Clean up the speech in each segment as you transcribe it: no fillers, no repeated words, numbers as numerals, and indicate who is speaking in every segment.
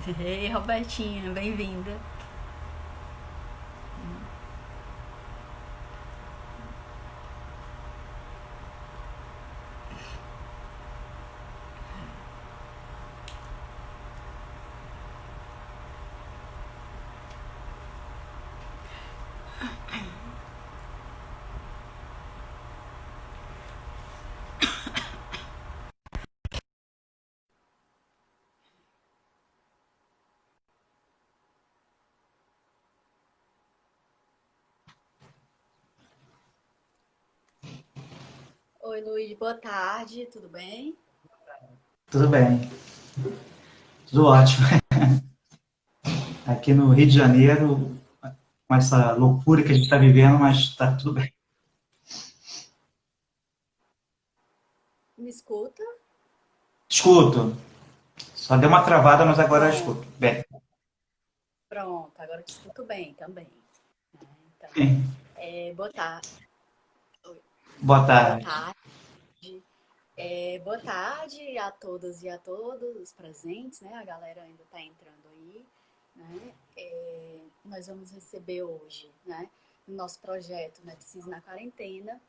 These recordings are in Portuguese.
Speaker 1: Ei, Robertinha, bem-vinda. Oi, Luiz, boa tarde, tudo bem?
Speaker 2: Tudo bem, tudo ótimo. Aqui no Rio de Janeiro, com essa loucura que a gente está vivendo, mas está tudo bem.
Speaker 1: Me escuta?
Speaker 2: Escuto, só deu uma travada, mas agora eu
Speaker 1: Pronto,
Speaker 2: escuto. Bem,
Speaker 1: pronto, agora te escuto bem também. Né? Então,
Speaker 2: sim.
Speaker 1: boa tarde,
Speaker 2: Boa
Speaker 1: boa
Speaker 2: tarde.
Speaker 1: tarde, boa tarde a todas e a todos os presentes, né? A galera ainda está entrando aí, né? Nós vamos receber hoje, né, no nosso projeto Medicina na Quarentena,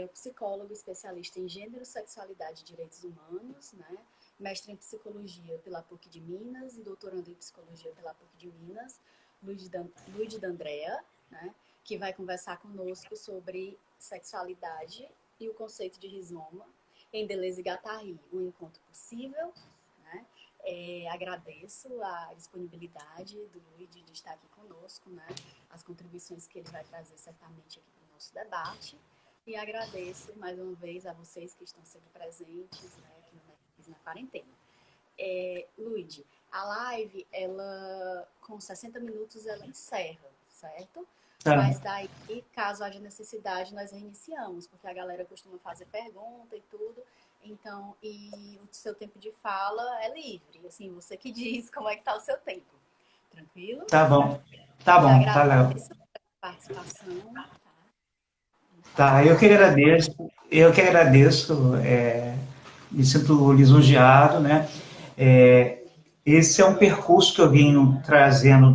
Speaker 1: o psicólogo especialista em gênero, sexualidade e direitos humanos, né? Mestre em psicologia pela PUC de Minas e doutorando em psicologia pela PUC de Minas, Luiz D'Andrea, né? Que vai conversar conosco sobre sexualidade e o conceito de rizoma em Deleuze e Guattari, um encontro possível, né? Agradeço a disponibilidade do Luiz de estar aqui conosco, né? As contribuições que ele vai trazer certamente aqui para o nosso debate. E agradeço mais uma vez a vocês que estão sempre presentes, né, aqui no Netflix na quarentena. Luiz, a live, ela com 60 minutos, ela encerra, certo?
Speaker 2: Tá,
Speaker 1: Mas daí, caso haja necessidade, nós reiniciamos, porque a galera costuma fazer pergunta e tudo. Então, e o seu tempo de fala é livre. Assim, você que diz como é que tá o seu tempo. Tranquilo?
Speaker 2: tá bom. Tá
Speaker 1: Já
Speaker 2: bom, tá, Léo.
Speaker 1: agradeço a participação. Tá? Vamos
Speaker 2: Tá,
Speaker 1: facilitar a vida.
Speaker 2: eu que agradeço, me sinto lisonjeado, né? É, esse é um percurso que eu venho trazendo,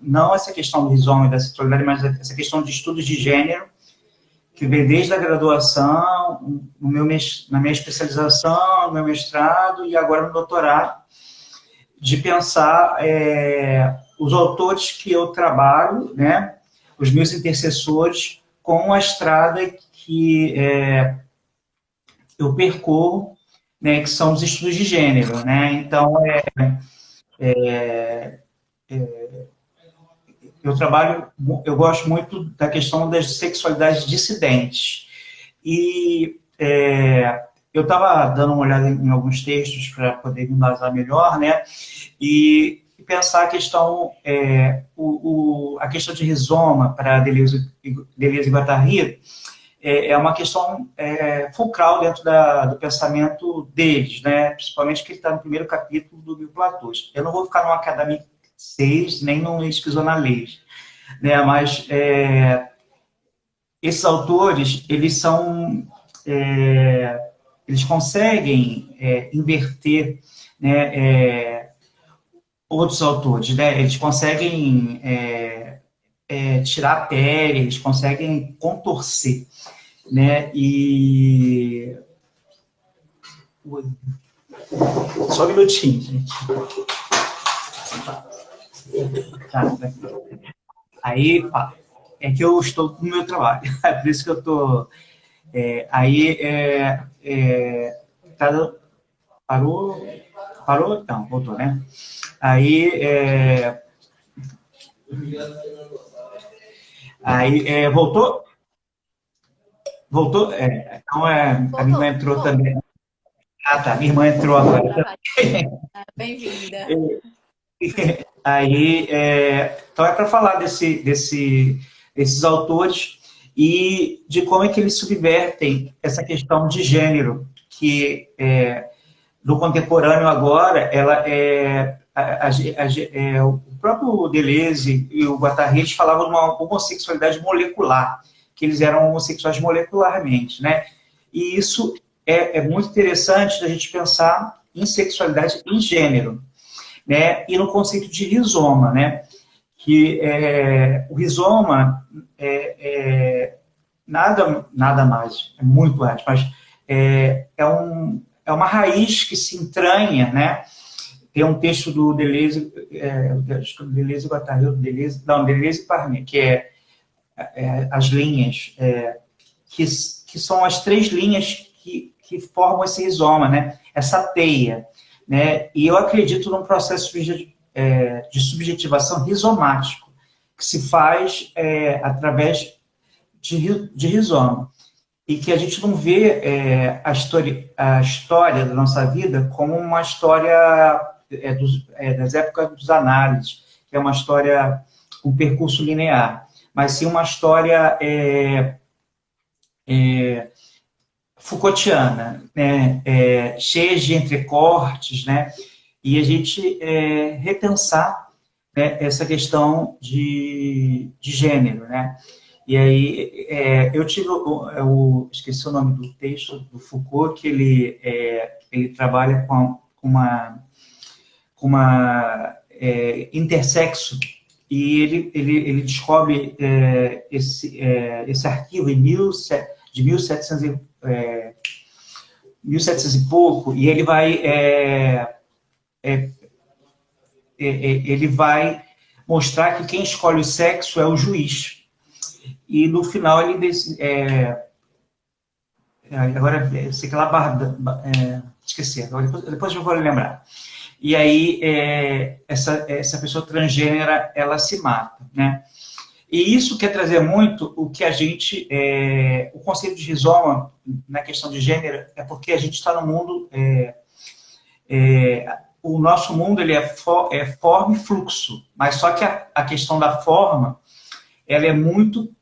Speaker 2: não essa questão do rizoma e da sexualidade, mas essa questão de estudos de gênero, que veio desde a graduação, na minha especialização, no meu mestrado e agora no doutorado, de pensar os autores que eu trabalho, né, os meus intercessores, com a estrada que eu percorro, né, que são os estudos de gênero. Né? Então, eu gosto muito da questão das sexualidades dissidentes. E eu estava dando uma olhada em alguns textos para poder me embasar melhor, né? E pensar a questão, a questão de rizoma para Deleuze e Guattari é uma questão fulcral dentro do pensamento deles, né? Principalmente que ele está no primeiro capítulo do Mil Platôs. Eu não vou ficar no Academic 6, nem no Esquizonalês, né? Mas esses autores, eles conseguem inverter, né, outros autores, né? Eles conseguem tirar a pele, eles conseguem contorcer, né? E só um minutinho, gente. Tá. Aí, pá, é que eu estou no meu trabalho, é por isso que eu estou. Aí, tá, parou, parou, então, voltou, né? Aí, voltou, voltou, então a minha irmã
Speaker 1: Voltou,
Speaker 2: entrou
Speaker 1: voltou.
Speaker 2: também. Ah, tá, minha irmã entrou agora.
Speaker 1: Bem-vinda.
Speaker 2: Aí, então é para falar desses autores e de como é que eles subvertem essa questão de gênero, que no contemporâneo agora, ela o próprio Deleuze e o Guattari eles falavam de uma homossexualidade molecular, que eles eram homossexuais molecularmente, né? E isso é muito interessante da gente pensar em sexualidade em gênero. né? E no conceito de rizoma, né? Que o rizoma nada mais, é muito antes, mas é uma raiz que se entranha, né? Tem um texto do Deleuze, acho que é Deleuze e Guattari, Deleuze e Parme, que as linhas, que são as três linhas que formam esse rizoma, né? Essa teia, né? E eu acredito num processo de subjetivação rizomático, que se faz através de rizoma, e que a gente não vê a história da nossa vida como uma história das épocas dos análises, que é uma história, um percurso linear, mas sim uma história Foucaultiana, né? Cheia de entrecortes, né? E a gente repensar, né, essa questão de gênero, né? E aí, eu tive, esqueci o nome do texto do Foucault, que ele trabalha com uma intersexo, e ele descobre esse arquivo de 1700 e pouco, e ele vai mostrar que quem escolhe o sexo é o juiz. E no final ele agora sei que lá esqueci, agora depois eu vou lembrar. E aí essa pessoa transgênera, ela se mata, né? E isso quer trazer muito o que a gente, o conceito de rizoma na questão de gênero, é porque a gente está no mundo, o nosso mundo ele é forma e fluxo, mas só que a questão da forma, ela é muito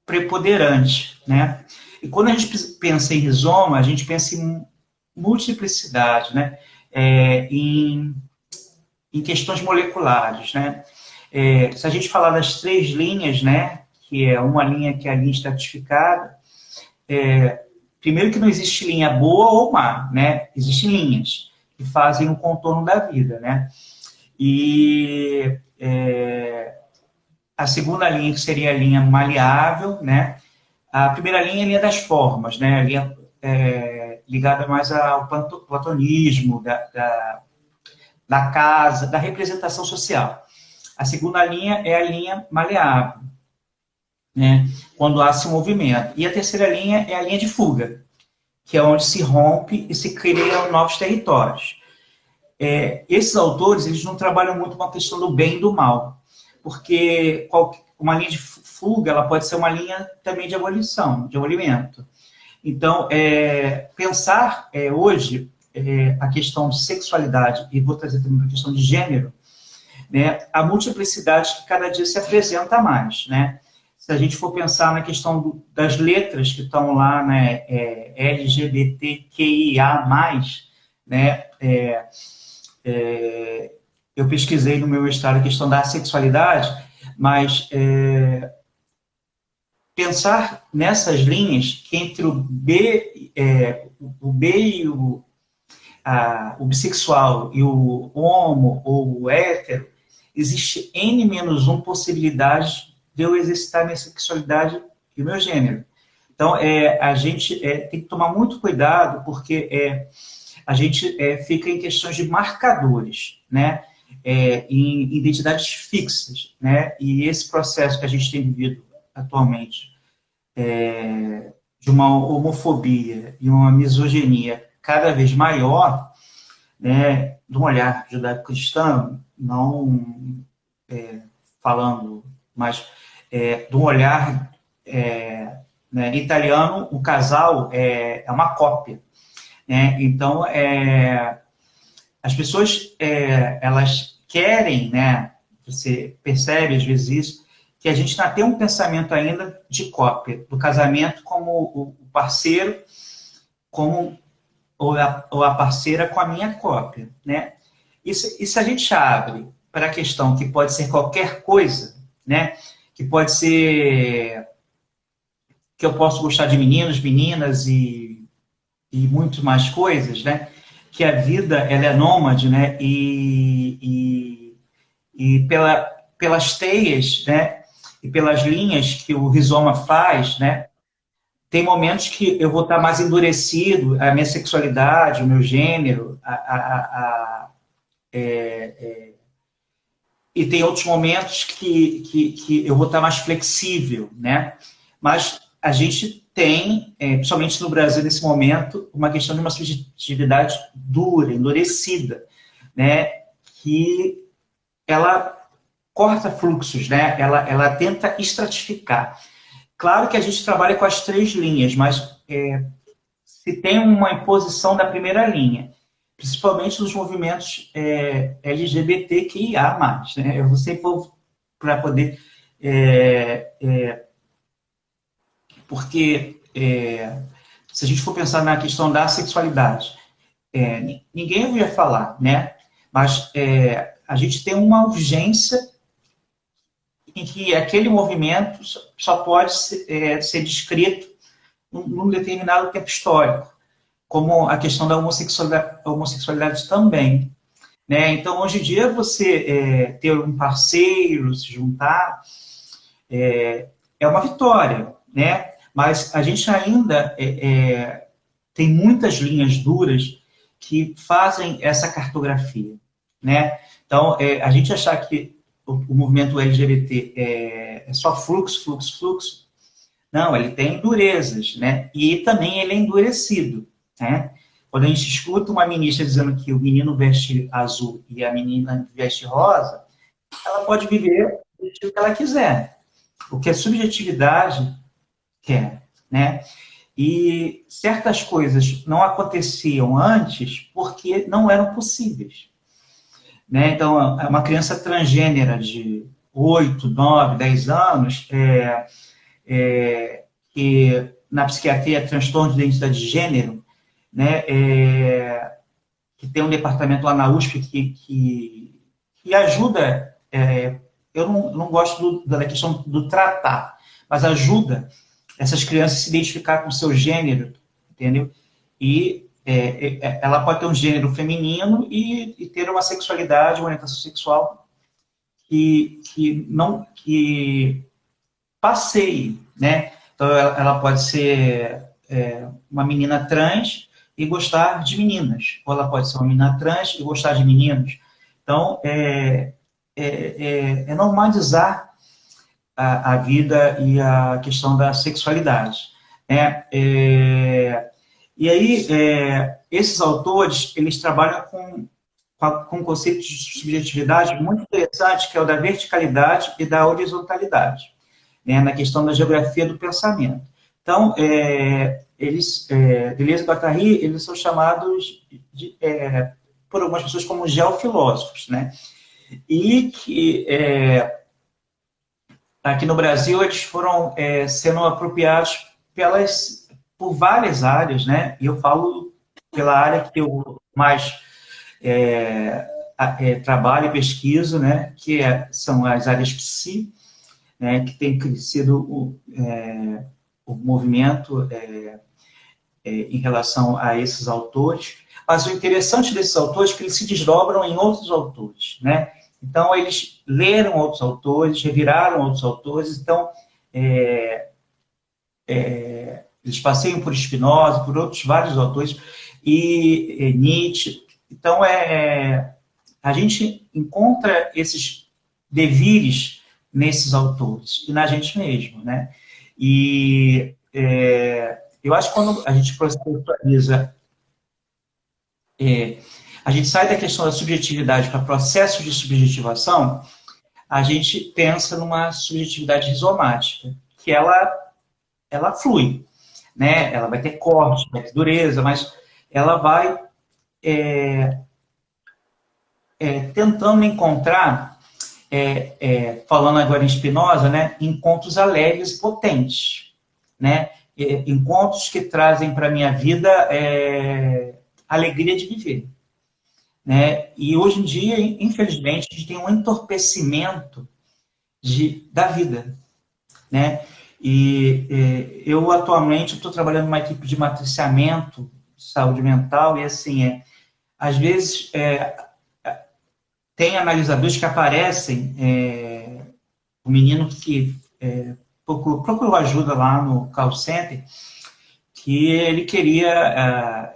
Speaker 2: preponderante, né? E quando a gente pensa em rizoma, a gente pensa em multiplicidade, né? Em questões moleculares, né? Se a gente falar das três linhas, né? Que é uma linha que é a linha estratificada, primeiro que não existe linha boa ou má, né? Existem linhas que fazem o contorno da vida, né? E a segunda linha, que seria a linha maleável, né? A primeira linha é a linha das formas, né? A linha ligada mais ao platonismo, da casa, da representação social. A segunda linha é a linha maleável, né? Quando há esse movimento. E a terceira linha é a linha de fuga, que é onde se rompe e se criam novos territórios. Esses autores, eles não trabalham muito com a questão do bem e do mal, porque uma linha de fuga, ela pode ser uma linha também de abolição, de abolimento. Então, pensar hoje a questão de sexualidade, e vou trazer também a questão de gênero, né, a multiplicidade que cada dia se apresenta mais, né? Se a gente for pensar na questão das letras que estão lá, né, LGBTQIA+, né, eu pesquisei no meu mestrado a questão da sexualidade, mas pensar nessas linhas que entre o B e o bissexual e o homo ou o hétero, existe N-1 possibilidades de eu exercitar minha sexualidade e o meu gênero. Então, a gente tem que tomar muito cuidado, porque a gente fica em questões de marcadores, né? Em identidades fixas, né? E esse processo que a gente tem vivido atualmente, de uma homofobia e uma misoginia cada vez maior, né, de um olhar judaico-cristão, não falando, mas de um olhar né, italiano, o casal é uma cópia, né? Então, as pessoas, elas querem, né, você percebe às vezes isso, que a gente ainda tem um pensamento ainda de cópia, do casamento como o parceiro, ou a parceira com a minha cópia, né? E se a gente abre para a questão que pode ser qualquer coisa, né? Que pode ser que eu posso gostar de meninos, meninas e muito mais coisas, né? que a vida ela é nômade, né? E pelas teias, né? E pelas linhas que o rizoma faz, né? Tem momentos que eu vou estar mais endurecido, a minha sexualidade, o meu gênero, e tem outros momentos que eu vou estar mais flexível, né? Mas a gente tem, principalmente no Brasil nesse momento, uma questão de uma subjetividade dura, endurecida, né? Que ela corta fluxos, né? Ela tenta estratificar. Claro que a gente trabalha com as três linhas, mas se tem uma imposição da primeira linha, principalmente nos movimentos LGBTQIA+, né? Eu sempre vou para poder... porque se a gente for pensar na questão da sexualidade, ninguém ouvia falar, né? Mas a gente tem uma urgência em que aquele movimento só pode ser descrito num determinado tempo histórico, como a questão da homossexualidade também. Né? Então, hoje em dia, você ter um parceiro, se juntar, é uma vitória, né? Mas a gente ainda tem muitas linhas duras que fazem essa cartografia, né? Então, a gente achar que o movimento LGBT é só fluxo, fluxo, fluxo, não, ele tem durezas, né? E também ele é endurecido, né? Quando a gente escuta uma ministra dizendo que o menino veste azul e a menina veste rosa, ela pode viver o que ela quiser, o que a subjetividade quer, né? E certas coisas não aconteciam antes porque não eram possíveis, né? Então, uma criança transgênera de 8, 9, 10 anos, que na psiquiatria é transtorno de identidade de gênero, né? Que tem um departamento lá na USP que ajuda, eu não gosto da questão do tratar, mas ajuda essas crianças a se identificar com o seu gênero, entendeu? E ela pode ter um gênero feminino e ter uma sexualidade, uma orientação sexual que passeie, né? Então, ela pode ser uma menina trans e gostar de meninas, ou ela pode ser uma menina trans e gostar de meninos. Então, normalizar a vida e a questão da sexualidade, né? E aí, esses autores, eles trabalham com um conceito de subjetividade muito interessante, que é o da verticalidade e da horizontalidade, né, na questão da geografia do pensamento. Então, Deleuze e Guattari, eles são chamados por algumas pessoas como geofilósofos, né? E que aqui no Brasil eles foram sendo apropriados por várias áreas, né? E eu falo pela área que eu mais trabalho e pesquiso, né? Que são as áreas psi, né? Que tem crescido o movimento em relação a esses autores. Mas o interessante desses autores é que eles se desdobram em outros autores, né? Então, eles leram outros autores, reviraram outros autores, então, eles passeiam por Spinoza, por outros vários autores, e Nietzsche. Então, a gente encontra esses devires nesses autores, e na gente mesmo, né? E eu acho que quando a gente processualiza, a gente sai da questão da subjetividade para processo de subjetivação, a gente pensa numa subjetividade rizomática, que ela flui, né? Ela vai ter corte, vai ter dureza, mas ela vai tentando encontrar, falando agora em Spinoza, né? Encontros alegres e potentes, né? Encontros que trazem para a minha vida alegria de viver. Né? E hoje em dia, infelizmente, a gente tem um entorpecimento da vida. Né? E eu, atualmente, estou trabalhando numa equipe de matriciamento de saúde mental, e assim, às vezes, tem analisadores que aparecem, o menino que procurou ajuda lá no call center, que ele queria,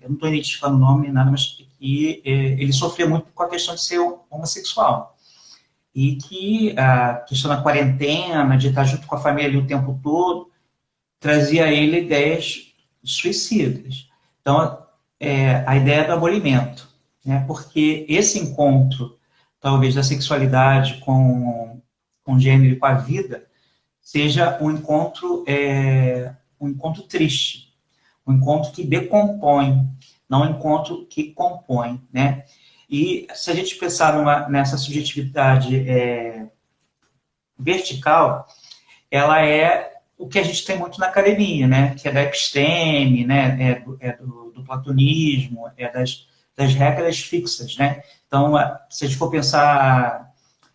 Speaker 2: eu não estou identificando o nome nem nada, mas que ele sofria muito com a questão de ser homossexual. E que a questão da quarentena, de estar junto com a família ali o tempo todo, trazia a ele ideias suicidas. Então, a ideia do abolimento, né? Porque esse encontro, talvez, da sexualidade com o gênero e com a vida, seja um encontro triste, um encontro que decompõe, não um encontro que compõe, né? E se a gente pensar nessa subjetividade vertical, ela é o que a gente tem muito na academia, né? Que é da episteme, né? Do platonismo, das regras fixas, né? Então, se a gente for pensar,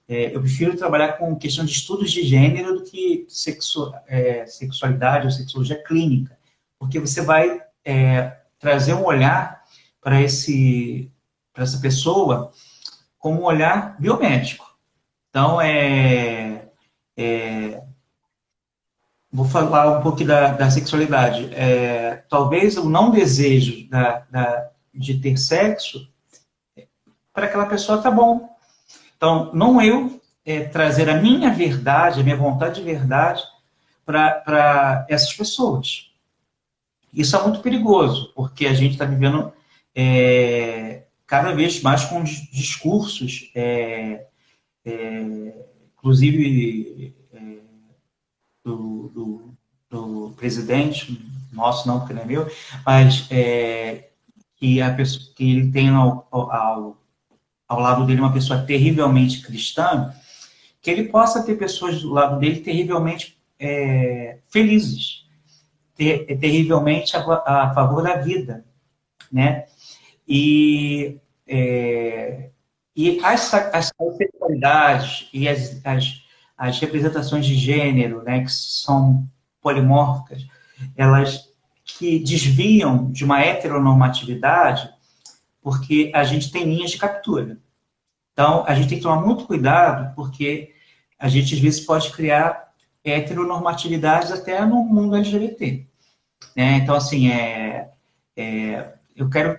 Speaker 2: eu prefiro trabalhar com questão de estudos de gênero do que sexualidade ou sexologia clínica, porque você vai trazer um olhar para essa pessoa como um olhar biomédico. Então, vou falar um pouco da sexualidade. Talvez o não desejo de ter sexo, para aquela pessoa tá bom. Então, não eu trazer a minha verdade, a minha vontade de verdade para essas pessoas. Isso é muito perigoso, porque a gente está vivendo cada vez mais com discursos, inclusive do presidente, nosso não, porque não é meu, mas que ele tem ao lado dele uma pessoa terrivelmente cristã, que ele possa ter pessoas do lado dele terrivelmente felizes, terrivelmente a favor da vida, né? E as sexualidades e as representações de gênero, né, que são polimórficas, elas que desviam de uma heteronormatividade, porque a gente tem linhas de captura. Então, a gente tem que tomar muito cuidado, porque a gente, às vezes, pode criar heteronormatividades até no mundo LGBT. Né? Então, assim, eu quero...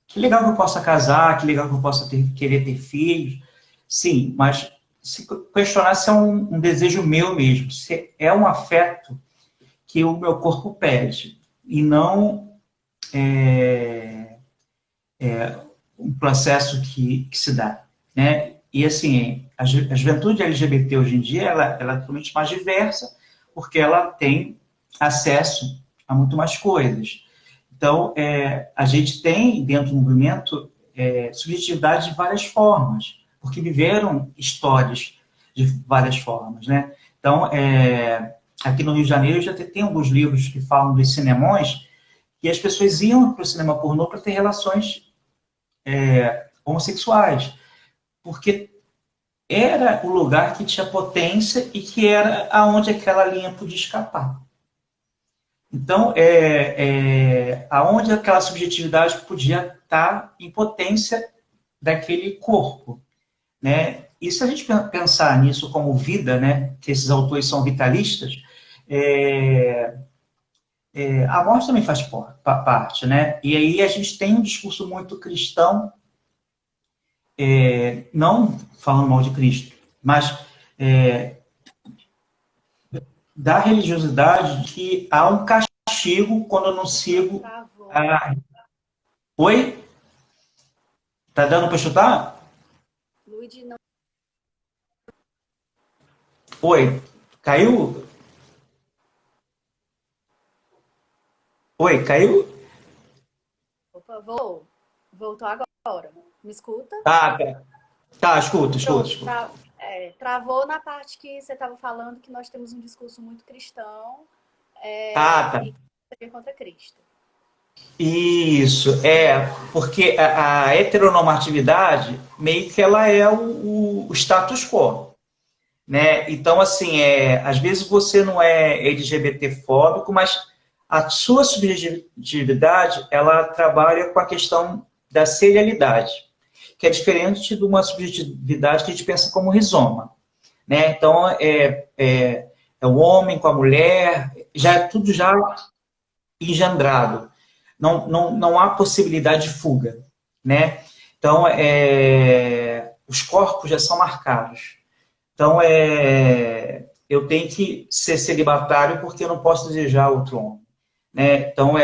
Speaker 2: Que legal que eu possa casar, que legal que eu possa querer ter filhos. Sim, mas se questionar se é um desejo meu mesmo, se é um afeto que o meu corpo pede, e não um processo que se dá. Né? E, assim, a juventude LGBT hoje em dia, ela é totalmente mais diversa, porque ela tem acesso a muito mais coisas. Então, a gente tem, dentro do movimento, subjetividade de várias formas, porque viveram histórias de várias formas, né? Então, aqui no Rio de Janeiro, já tem alguns livros que falam dos cinemões, e as pessoas iam para o cinema pornô para ter relações homossexuais, porque era o lugar que tinha potência e que era aonde aquela linha podia escapar. Então, aonde aquela subjetividade podia estar em potência daquele corpo, né? E se a gente pensar nisso como vida, né, que esses autores são vitalistas, a morte também faz parte, né? E aí a gente tem um discurso muito cristão, não falando mal de Cristo, mas da religiosidade, que há um castigo quando eu não sigo a... Oi? Tá dando para chutar?
Speaker 1: Luigi, não.
Speaker 2: Oi? Caiu? Oi, caiu?
Speaker 1: Opa, voltou agora. Me escuta?
Speaker 2: Tá, escuta.
Speaker 1: Pronto, travou na parte que você estava falando que nós temos um discurso muito cristão
Speaker 2: Tá.
Speaker 1: e que contra Cristo.
Speaker 2: Isso, porque a heteronormatividade meio que ela é o status quo, né? Então, assim, às vezes você não é LGBT-fóbico, mas a sua subjetividade, ela trabalha com a questão da serialidade, que é diferente de uma subjetividade que a gente pensa como rizoma, né? Então, é o homem com a mulher, já é tudo já engendrado. Não há possibilidade de fuga, né? Então, os corpos já são marcados. Então, eu tenho que ser celibatário porque eu não posso desejar outro homem, né? Então,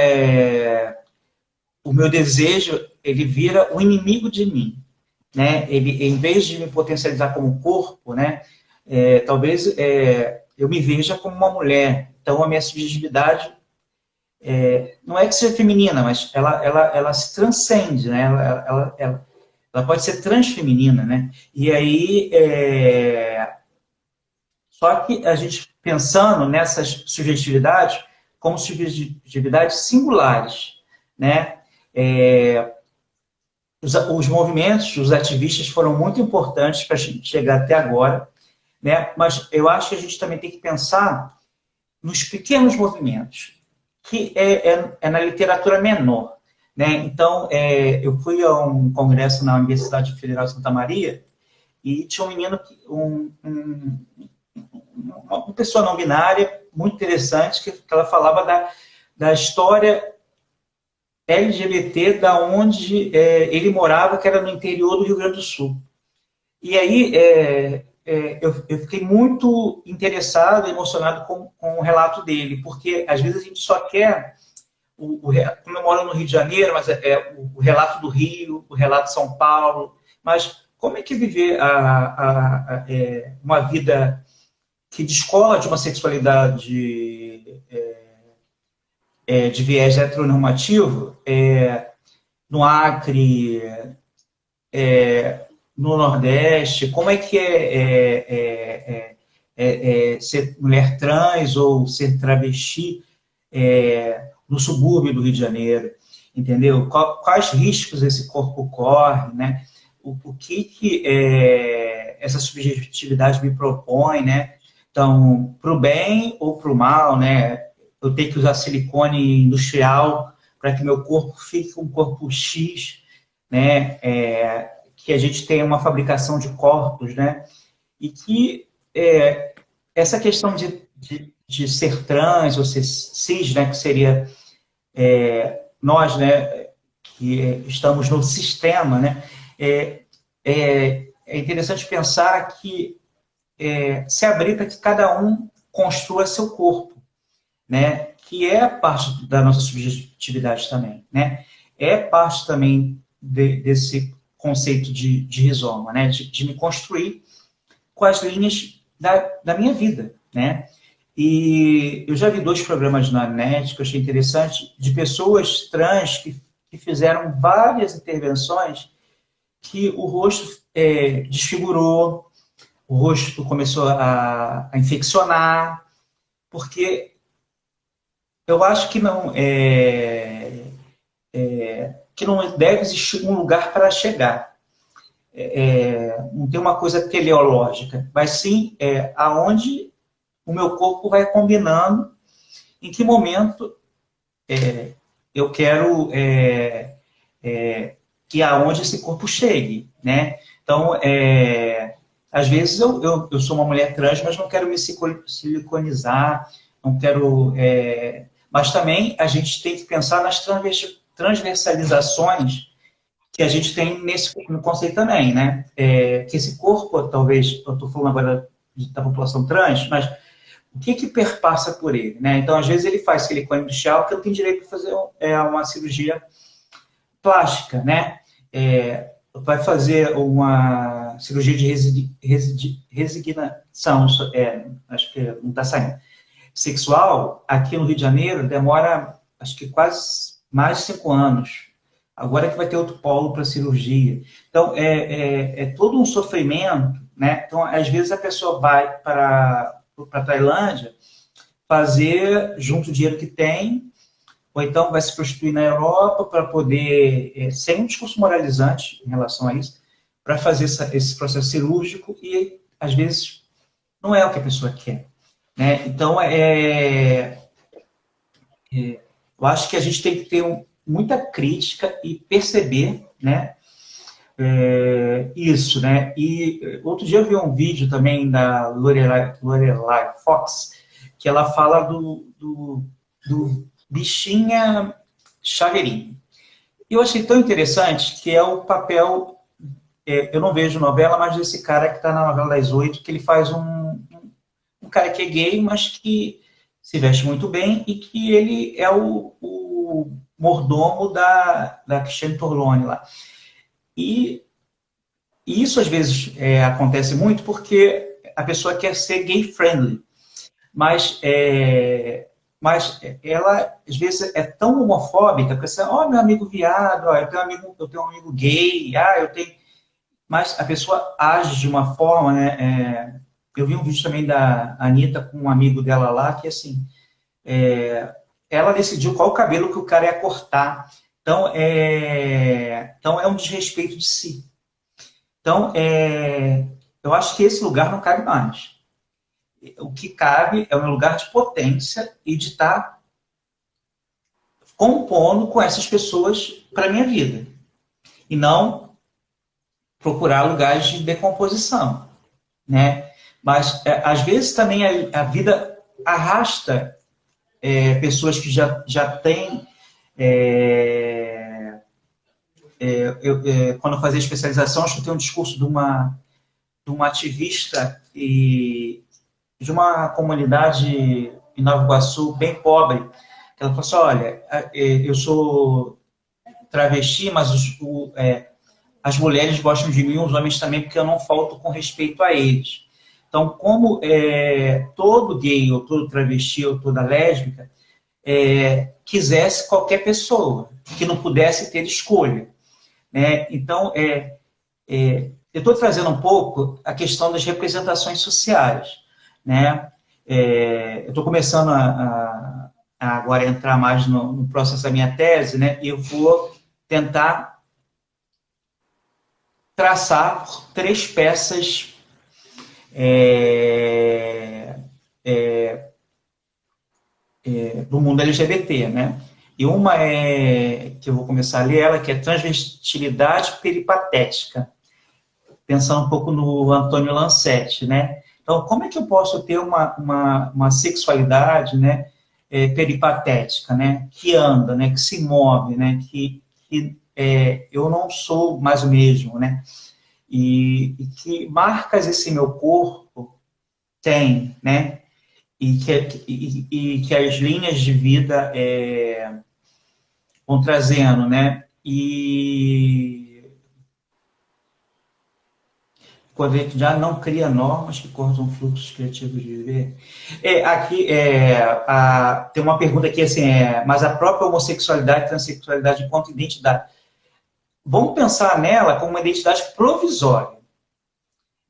Speaker 2: o meu desejo, ele vira o inimigo de mim, né? Ele, em vez de me potencializar como corpo, né? Talvez eu me veja como uma mulher. Então, a minha subjetividade não é que seja feminina, mas ela se transcende, né? Ela pode ser transfeminina, né? E aí, só que a gente pensando nessas subjetividades como subjetividades singulares, né? Os movimentos, os ativistas foram muito importantes para a gente chegar até agora, né? Mas eu acho que a gente também tem que pensar nos pequenos movimentos, que é na literatura menor, né? Então, eu fui a um congresso na Universidade Federal de Santa Maria e tinha um menino, uma pessoa não binária, muito interessante, que ela falava da história LGBT da onde ele morava, que era no interior do Rio Grande do Sul. E aí eu fiquei muito interessado, emocionado com o relato dele, porque às vezes a gente só quer, como eu moro no Rio de Janeiro, mas o relato do Rio, o relato de São Paulo, mas como é que viver uma vida que descola de uma sexualidade de viés heteronormativo no Acre, no Nordeste, como é que ser mulher trans ou ser travesti no subúrbio do Rio de Janeiro, entendeu? Quais riscos esse corpo corre, né? O que essa subjetividade me propõe, né? Então, para o bem ou para o mal, né? Eu tenho que usar silicone industrial para que meu corpo fique um corpo X, né? Que a gente tenha uma fabricação de corpos, né? E que essa questão de ser trans ou ser cis, né? Que seria nós, né? Que estamos no sistema, né? É interessante pensar que se abrir para que cada um construa seu corpo, né? Que é parte da nossa subjetividade também, né? É parte também desse conceito de rizoma, né? De me construir com as linhas da minha vida, né? E eu já vi 2 programas na net que eu achei interessante, de pessoas trans que fizeram várias intervenções que o rosto desfigurou, o rosto começou a infeccionar, porque eu acho que que não deve existir um lugar para chegar. Não tem uma coisa teleológica, mas sim aonde o meu corpo vai combinando, em que momento eu quero que aonde esse corpo chegue, né? Então, às vezes eu sou uma mulher trans, mas não quero me siliconizar, não quero... mas também a gente tem que pensar nas transversalizações que a gente tem no conceito também, né? Que esse corpo, talvez, eu estou falando agora da população trans, mas o que perpassa por ele, né? Então, às vezes ele faz silicone industrial porque ele tem direito de fazer uma cirurgia plástica, né? Vai fazer uma cirurgia de resignação, acho que não está saindo, sexual, aqui no Rio de Janeiro, demora, acho que quase mais de 5 anos. Agora que vai ter outro polo para cirurgia. Então, é todo um sofrimento, né? Então, às vezes a pessoa vai para a Tailândia fazer, junto o dinheiro que tem, ou então vai se prostituir na Europa para poder, sem um discurso moralizante em relação a isso, para fazer esse processo cirúrgico e, às vezes, não é o que a pessoa quer, né? Então, eu acho que a gente tem que ter muita crítica e perceber né? Isso, né? E outro dia eu vi um vídeo também da Lorelai Fox, que ela fala do bichinha chaveirinho. E eu achei tão interessante que é o papel, eu não vejo novela, mas desse cara que está na novela das 8, que ele faz um cara que é gay, mas que se veste muito bem e que ele é o mordomo da Cristiane Torlone lá. E isso, às vezes, acontece muito porque a pessoa quer ser gay-friendly, mas, ela, às vezes, é tão homofóbica, que você, meu amigo viado, eu tenho um amigo gay, eu tenho... Mas a pessoa age de uma forma, né? Eu vi um vídeo também da Anitta com um amigo dela lá, que, assim, ela decidiu qual o cabelo que o cara ia cortar. Então, é um desrespeito de si. Então, eu acho que esse lugar não cabe mais. O que cabe é um lugar de potência e de estar compondo com essas pessoas para a minha vida. E não procurar lugares de decomposição, né? Mas, às vezes, também a vida arrasta pessoas que já têm... quando eu fazia especialização, eu escutei um discurso de uma ativista e de uma comunidade em Nova Iguaçu bem pobre. Ela falou assim, olha, eu sou travesti, mas as mulheres gostam de mim, os homens também, porque eu não falto com respeito a eles. Então, como todo gay, ou todo travesti, ou toda lésbica, quisesse qualquer pessoa, que não pudesse ter escolha, né? Então, eu estou trazendo um pouco a questão das representações sociais, né? Eu estou começando a agora entrar mais no processo da minha tese, né? E eu vou tentar traçar 3 peças do mundo LGBT, né? E uma que eu vou começar a ler ela, que é transvestilidade peripatética, pensando um pouco no Antônio Lancetti, né? Então, como é que eu posso ter uma sexualidade, né, peripatética, né, que anda, né, que se move, né, que eu não sou mais o mesmo, né? E que marcas esse meu corpo tem, né? E que as linhas de vida vão trazendo, né? E quando a gente já não cria normas que cortam fluxos criativos de viver. Aqui tem uma pergunta aqui assim, mas a própria homossexualidade e transexualidade enquanto identidade. Vamos pensar nela como uma identidade provisória.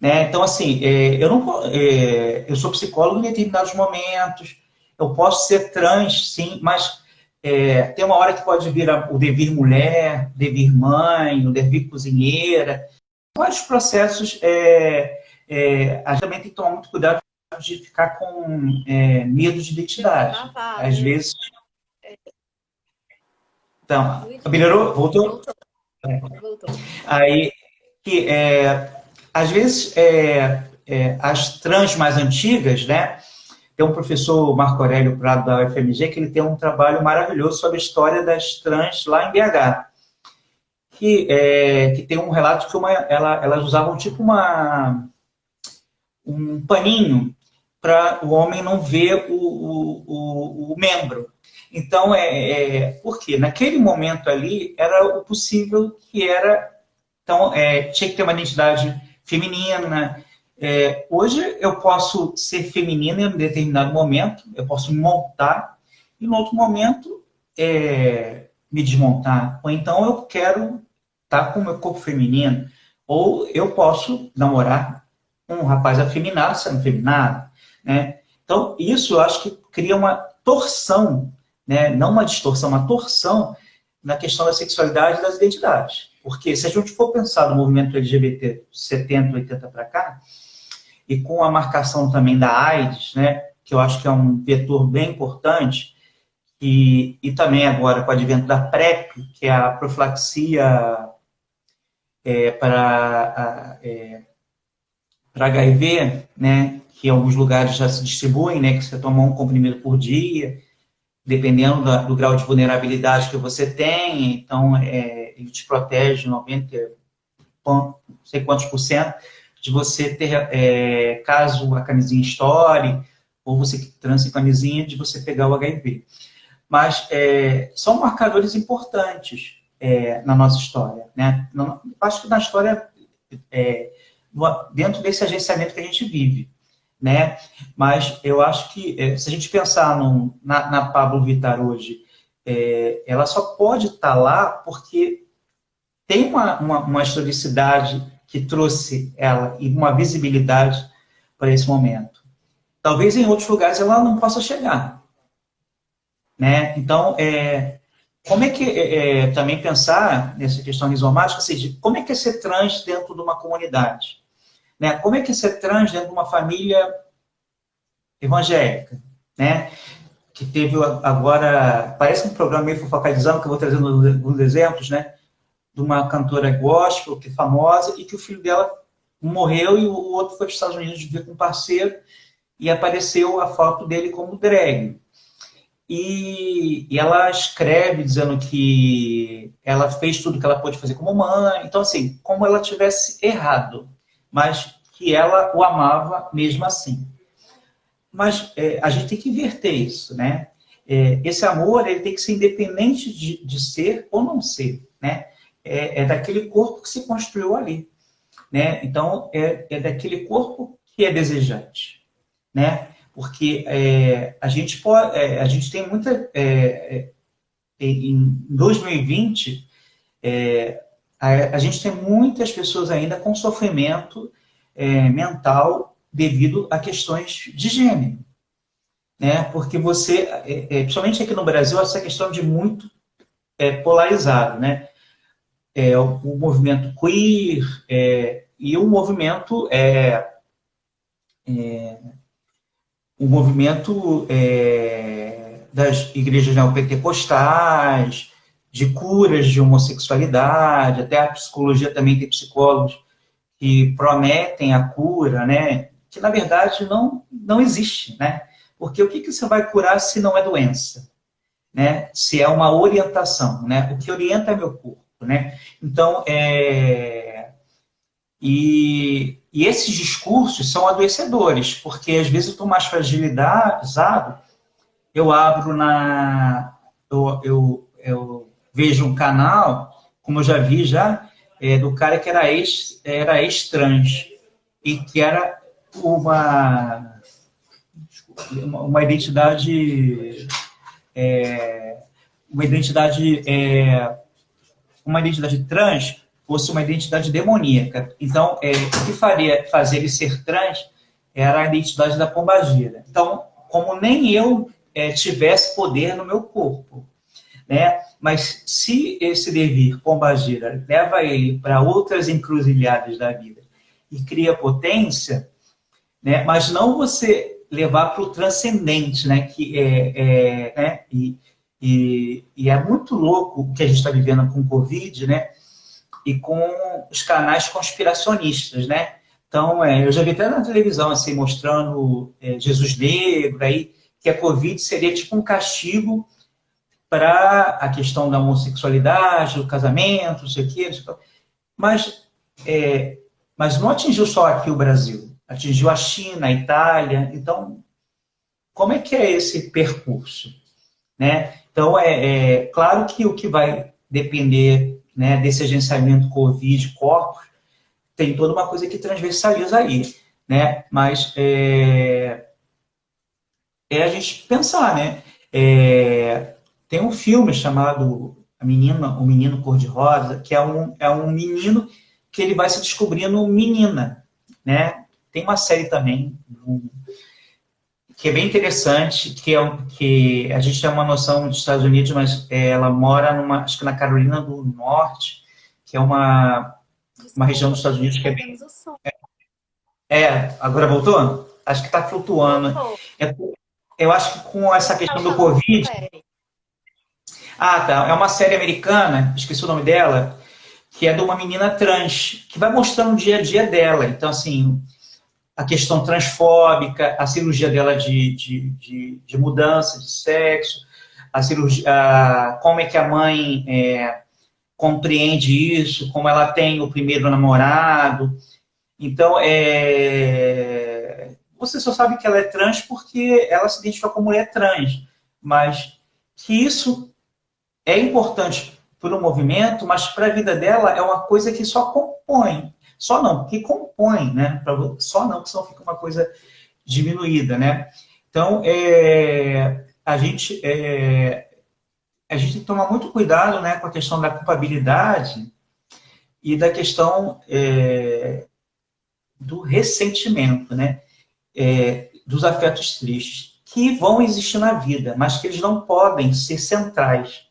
Speaker 2: Né? Então, assim, eu sou psicólogo em determinados momentos, eu posso ser trans, sim, mas tem uma hora que pode vir o devir mulher, o devir mãe, o devir cozinheira. Vários processos, a gente também tem que tomar muito cuidado de ficar com medo de identidade. Às vezes... Então, melhorou? Voltou?
Speaker 1: Voltou.
Speaker 2: Aí, às vezes, as trans mais antigas, né? Tem um professor, Marco Aurélio Prado, da UFMG, que ele tem um trabalho maravilhoso sobre a história das trans lá em BH. Que tem um relato que elas usavam tipo um paninho para o homem não ver o membro. Então, por quê? Naquele momento ali, era o possível que era... Então, tinha que ter uma identidade feminina. Hoje, eu posso ser feminina em um determinado momento, eu posso me montar, e no outro momento, me desmontar. Ou então, eu quero estar com o meu corpo feminino. Ou eu posso namorar um rapaz afeminado, sendo afeminado, né? Então, isso eu acho que cria uma torção, né? Não uma distorção, uma torção na questão da sexualidade e das identidades. Porque se a gente for pensar no movimento LGBT 70, 80 para cá, e com a marcação também da AIDS, né? Que eu acho que é um vetor bem importante, e também agora com o advento da PrEP, que é a profilaxia para HIV, né, que em alguns lugares já se distribuem, né, que você toma um comprimido por dia, dependendo do grau de vulnerabilidade que você tem, então ele te protege 90, não sei quantos por cento, de você ter, caso a camisinha estoure, ou você que transe camisinha, de você pegar o HIV. Mas são marcadores importantes na nossa história, né? Acho que na história, dentro desse agenciamento que a gente vive, né? Mas eu acho que, se a gente pensar na Pablo Vittar hoje, ela só pode estar lá porque tem uma historicidade que trouxe ela e uma visibilidade para esse momento. Talvez em outros lugares ela não possa chegar, né? Então, como é que também pensar nessa questão rizomática, ou seja, como é que é ser trans dentro de uma comunidade? Né? Como é que é ser trans dentro de uma família evangélica, né? Que teve agora, parece um programa meio focalizado, que eu vou trazendo alguns exemplos, né? De uma cantora gospel, que é famosa, e que o filho dela morreu e o outro foi para os Estados Unidos viver com um parceiro e apareceu a foto dele como drag. E ela escreve dizendo que ela fez tudo que ela pôde fazer como mãe. Então, assim, como ela tivesse errado, mas que ela o amava mesmo assim. Mas a gente tem que inverter isso, né? Esse amor, ele tem que ser independente de ser ou não ser, né? É daquele corpo que se construiu ali, né? Então, é daquele corpo que é desejante, né? Porque a gente tem muita... em 2020, a gente tem muitas pessoas ainda com sofrimento mental devido a questões de gênero, né? Porque você, principalmente aqui no Brasil, essa questão de muito polarizado, né? O movimento queer e o movimento das igrejas neopentecostais, de curas de homossexualidade, até a psicologia também tem psicólogos que prometem a cura, né? Que na verdade não existe, né? Porque o que você vai curar se não é doença, né? Se é uma orientação, né? O que orienta é meu corpo, né? Então, e esses discursos são adoecedores, porque às vezes eu estou mais fragilizado, eu abro eu vejo um canal, como eu já vi do cara que era ex-trans, e que era uma identidade uma identidade trans fosse uma identidade demoníaca. Então, o que fazer ele ser trans era a identidade da pombagira. Então, como nem eu tivesse poder no meu corpo, né? Mas se esse devir pombagira leva ele para outras encruzilhadas da vida e cria potência, né? Mas não você levar para o transcendente, né? Né? E é muito louco o que a gente está vivendo com o Covid, né? E com os canais conspiracionistas, né? Então, eu já vi até na televisão, assim, mostrando Jesus negro, aí, que a Covid seria tipo um castigo para a questão da homossexualidade, do casamento, não sei o quê. Mas não atingiu só aqui o Brasil, atingiu a China, a Itália. Então, como é que é esse percurso, né? Então, claro que o que vai depender, né, desse agenciamento Covid, corpos, tem toda uma coisa que transversaliza aí, né? Mas a gente pensar, né? Tem um filme chamado O Menino Cor-de-Rosa, que é um menino que ele vai se descobrindo menina, né? Tem uma série também que é bem interessante, que a gente tem uma noção dos Estados Unidos, mas ela mora acho que na Carolina do Norte, que é uma região dos Estados Unidos que é bem... Agora voltou? Acho que está flutuando. Eu acho que com essa questão do Covid... Ah, tá. É uma série americana, esqueci o nome dela, que é de uma menina trans, que vai mostrando o dia a dia dela. Então, assim, a questão transfóbica, a cirurgia dela de mudança de sexo, a cirurgia, como é que a mãe compreende isso, como ela tem o primeiro namorado. Então, você só sabe que ela é trans porque ela se identifica como mulher trans, mas que isso é importante para o movimento, mas para a vida dela é uma coisa que só compõe. Só não, que compõe, né? Só não, que senão fica uma coisa diminuída, né? Então, a gente tem que tomar muito cuidado, né, com a questão da culpabilidade e da questão do ressentimento, né? Dos afetos tristes, que vão existir na vida, mas que eles não podem ser centrais,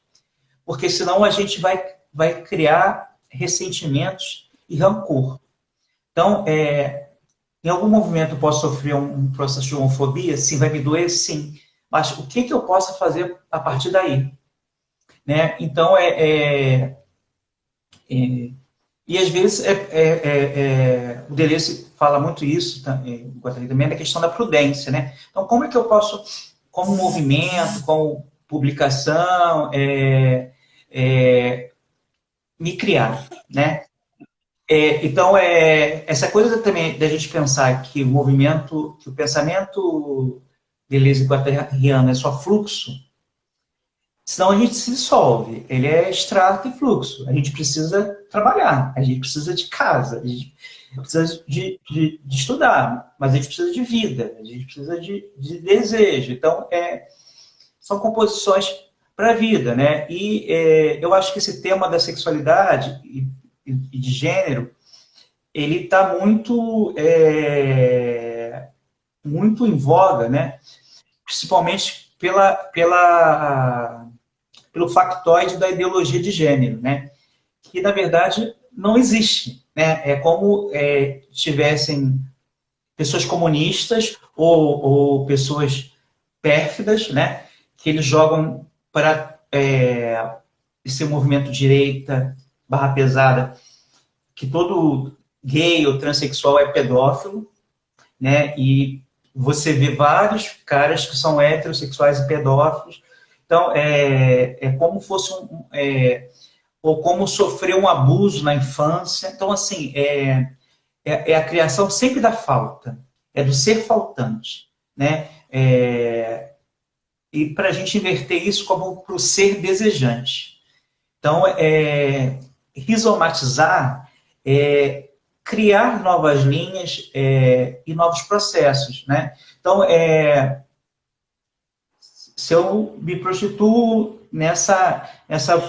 Speaker 2: porque senão a gente vai criar ressentimentos e rancor. Então, em algum movimento eu posso sofrer um processo de homofobia? Sim, vai me doer? Sim. Mas o que eu posso fazer a partir daí? Né? Então, e às vezes o Deleuze fala muito isso, também, da questão da prudência. Né? Então, como é que eu posso, como movimento, como publicação, me criar, né? Então, essa coisa também da gente pensar que o movimento, que o pensamento deleuze-guattariano é só fluxo, senão a gente se dissolve. Ele é extrato e fluxo. A gente precisa trabalhar, a gente precisa de casa, a gente precisa de estudar, mas a gente precisa de vida, a gente precisa de desejo. Então, são composições para a vida, né? E eu acho que esse tema da sexualidade e de gênero, ele está muito em voga, né? Principalmente pelo factoide da ideologia de gênero, né? Que, na verdade, não existe. Né? É como tivessem pessoas comunistas ou pessoas pérfidas, né? Que eles jogam para esse movimento direita barra pesada, que todo gay ou transexual é pedófilo, né? E você vê vários caras que são heterossexuais e pedófilos. Então, como fosse ou como sofrer um abuso na infância. Então, assim, é a criação sempre da falta, é do ser faltante, né? E para a gente inverter isso como para o ser desejante. Então, rizomatizar é criar novas linhas e novos processos, né? Então, se eu me prostituo nessa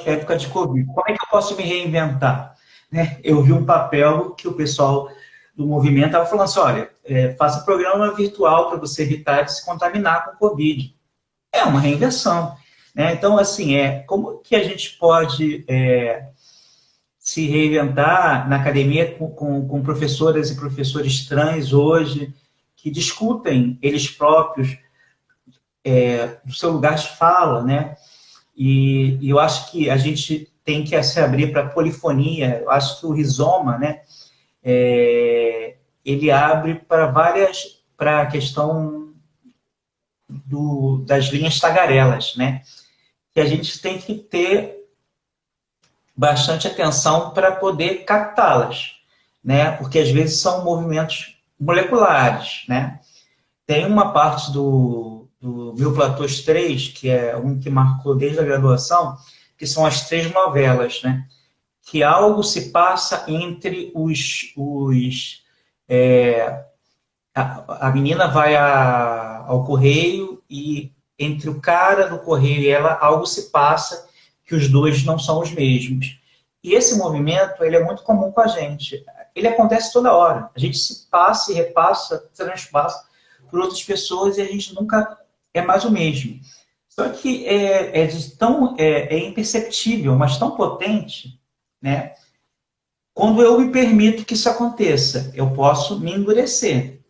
Speaker 2: época de Covid, como é que eu posso me reinventar? Né? Eu vi um papel que o pessoal do movimento estava falando assim, olha, faça programa virtual para você evitar de se contaminar com Covid. É uma reinvenção. Né? Então, assim, como que a gente pode se reinventar na academia com professoras e professores trans hoje, que discutem eles próprios do seu lugar de fala, né? E eu acho que a gente tem que se abrir para a polifonia. Eu acho que o rizoma, né? Ele abre para a questão das linhas tagarelas, né? Que a gente tem que ter bastante atenção para poder captá-las, né? Porque às vezes são movimentos moleculares, né? Tem uma parte do 1000 Platôs 3, que é um que marcou desde a graduação, que são as 3 novelas, né? Que algo se passa entre a menina vai ao correio e entre o cara do correio e ela, algo se passa que os dois não são os mesmos. E esse movimento, ele é muito comum com a gente. Ele acontece toda hora. A gente se passa e repassa, transpassa por outras pessoas e a gente nunca é mais o mesmo. Só que é imperceptível, mas tão potente, né? Quando eu me permito que isso aconteça, eu posso me endurecer,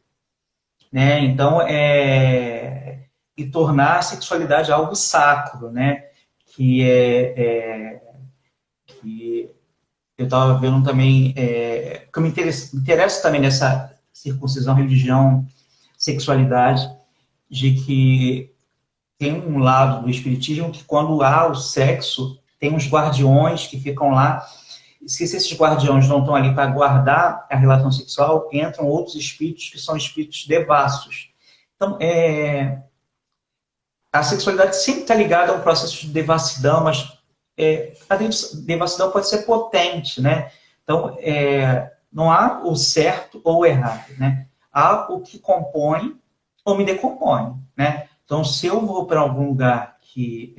Speaker 2: né? Então, e tornar a sexualidade algo sacro, né? Que eu estava vendo também, porque eu me interesso também nessa circuncisão, religião, sexualidade, de que tem um lado do espiritismo que quando há o sexo, tem uns guardiões que ficam lá. Se esses guardiões não estão ali para guardar a relação sexual, entram outros espíritos que são espíritos devassos. Então, a sexualidade sempre está ligada a um processo de devassidão, mas a devassidão pode ser potente, né? Então, não há o certo ou o errado, né? Há o que compõe ou me decompõe, né? Então, se eu vou para algum lugar que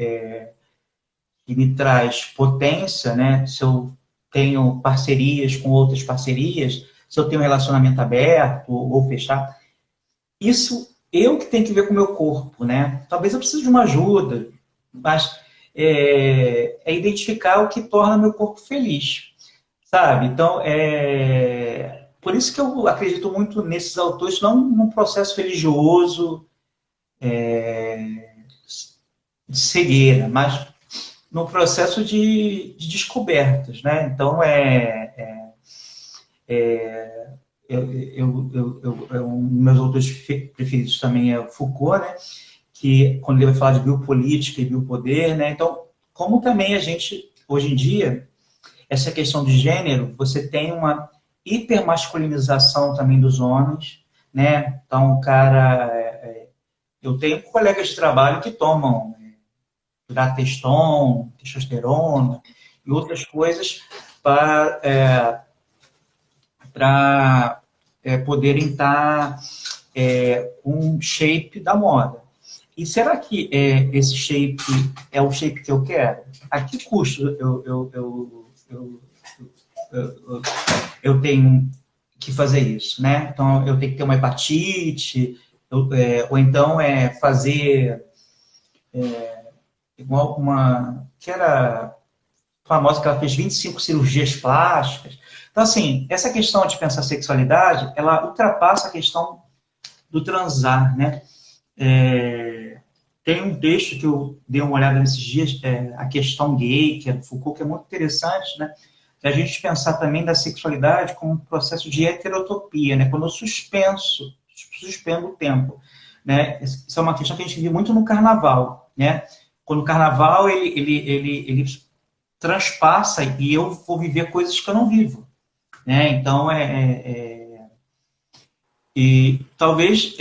Speaker 2: me traz potência, né? Se eu tenho parcerias com outras parcerias, se eu tenho um relacionamento aberto ou fechado, isso eu que tenho que ver com o meu corpo, né? Talvez eu precise de uma ajuda, mas identificar o que torna meu corpo feliz, sabe? Então, por isso que eu acredito muito nesses autores, não num processo religioso de cegueira, mas no processo de descobertas, né? Então, um dos meus autores preferidos também é Foucault, né? Que quando ele vai falar de biopolítica e biopoder, né? Então, como também a gente, hoje em dia, essa questão de gênero, você tem uma hipermasculinização também dos homens, né? Então, o cara... eu tenho colegas de trabalho que tomam Drateston, testosterona e outras coisas para poderem estar um shape da moda. E será que esse shape é o shape que eu quero? A que custo eu tenho que fazer isso, né? Então, eu tenho que ter uma hepatite, ou então fazer igual uma que era famosa, que ela fez 25 cirurgias plásticas. Então, assim, essa questão de pensar sexualidade, ela ultrapassa a questão do transar, né? Tem um texto que eu dei uma olhada nesses dias, a questão gay, que é do Foucault, que é muito interessante, né? Que a gente pensar também da sexualidade como um processo de heterotopia, né? Quando eu suspendo o tempo, né? Isso é uma questão que a gente vive muito no carnaval, né? Quando o carnaval, ele transpassa e eu vou viver coisas que eu não vivo, né? Então, e talvez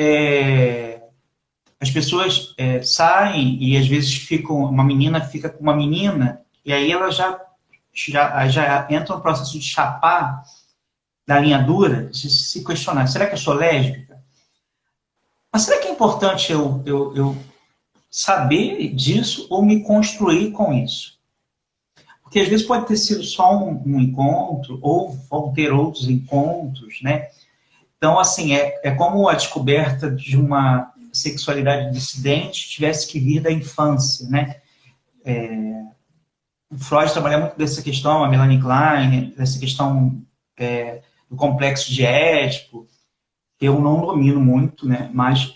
Speaker 2: as pessoas saem e às vezes uma menina fica com uma menina e aí ela já entra no processo de chapar da linha dura, de se questionar, será que eu sou lésbica? Mas será que é importante eu saber disso ou me construir com isso? Porque às vezes pode ter sido só um encontro, ou vão ter outros encontros, né? Então, assim, é como a descoberta de uma sexualidade dissidente tivesse que vir da infância, né? O Freud trabalha muito dessa questão, a Melanie Klein, dessa questão do complexo de Édipo, que eu não domino muito, né? Mas,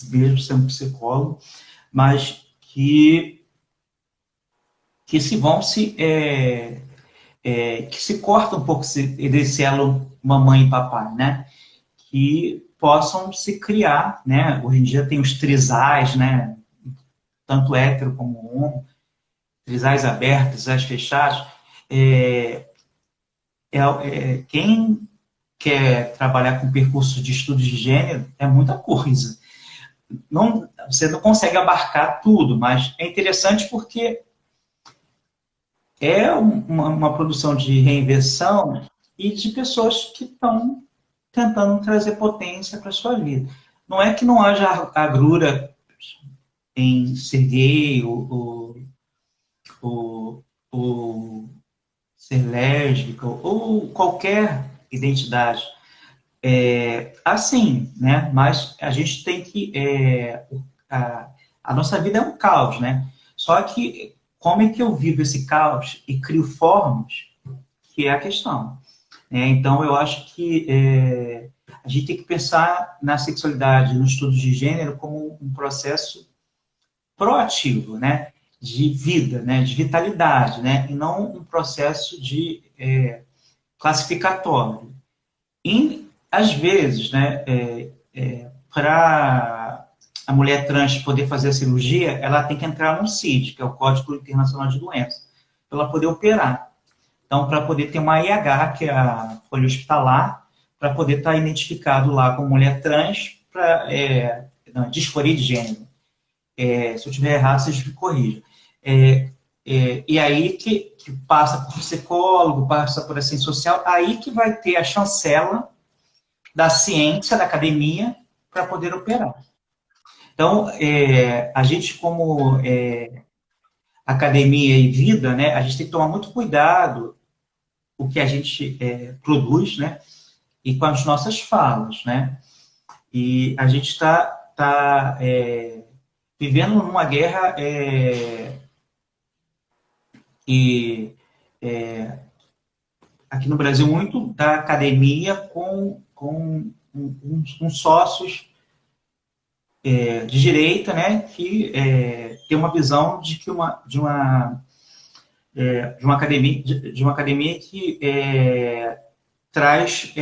Speaker 2: mesmo sendo psicólogo, mas que se vão que se corta um pouco desse elo mamãe e papai, né? Que possam se criar, né? Hoje em dia tem os trisais, né? Tanto hétero como homo, trisais abertos, trisais fechados. Quem quer trabalhar com percurso de estudos de gênero é muita coisa. Você não consegue abarcar tudo, mas é interessante porque é uma produção de reinvenção e de pessoas que estão tentando trazer potência para a sua vida. Não é que não haja agrura em ser gay ou ser lésbica ou qualquer identidade. Assim, né? Mas a gente tem que... a nossa vida é um caos, né? Só que como é que eu vivo esse caos e crio formas, que é a questão. Então, eu acho que a gente tem que pensar na sexualidade, nos estudos de gênero, como um processo proativo, né? de vida, né, de vitalidade, né, e não um processo de classificatório. E, às vezes, né, para a mulher trans poder fazer a cirurgia, ela tem que entrar no CID, que é o Código Internacional de Doenças, para ela poder operar. Então, para poder ter uma IH, que é a folha hospitalar, para poder estar identificado lá como mulher trans, para disforia de gênero. Se eu estiver errado, vocês me corrijam. E aí que passa por psicólogo, passa por assistente social, aí que vai ter a chancela da ciência, da academia, para poder operar. Então, a gente como academia e vida, né, a gente tem que tomar muito cuidado o que a gente produz, né, e com as nossas falas, né, e a gente está vivendo numa guerra aqui no Brasil muito da academia com sócios de direita, né, que tem uma visão de uma academia que traz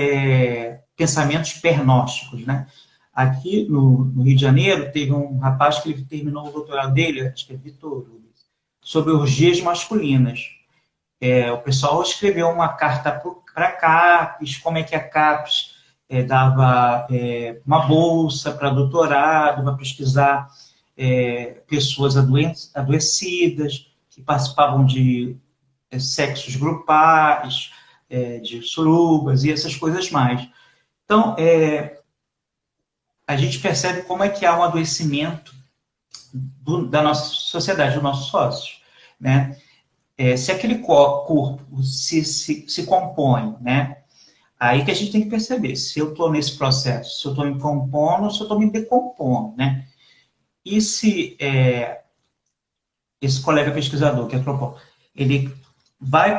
Speaker 2: pensamentos pernósticos, né? Aqui no Rio de Janeiro teve um rapaz que ele terminou o doutorado dele, acho que é Vitor, sobre orgias masculinas. O pessoal escreveu uma carta para a CAPES, como é que a CAPES dava uma bolsa para doutorado, para pesquisar pessoas adoecidas, que participavam de sexos grupais, de surubas e essas coisas mais. Então, a gente percebe como é que há um adoecimento da nossa sociedade, dos nossos sócios, né? Se aquele corpo se compõe, né? Aí que a gente tem que perceber se eu estou nesse processo, se eu estou me compondo ou se eu estou me decompondo, né? E se esse colega pesquisador, que é antropólogo, ele vai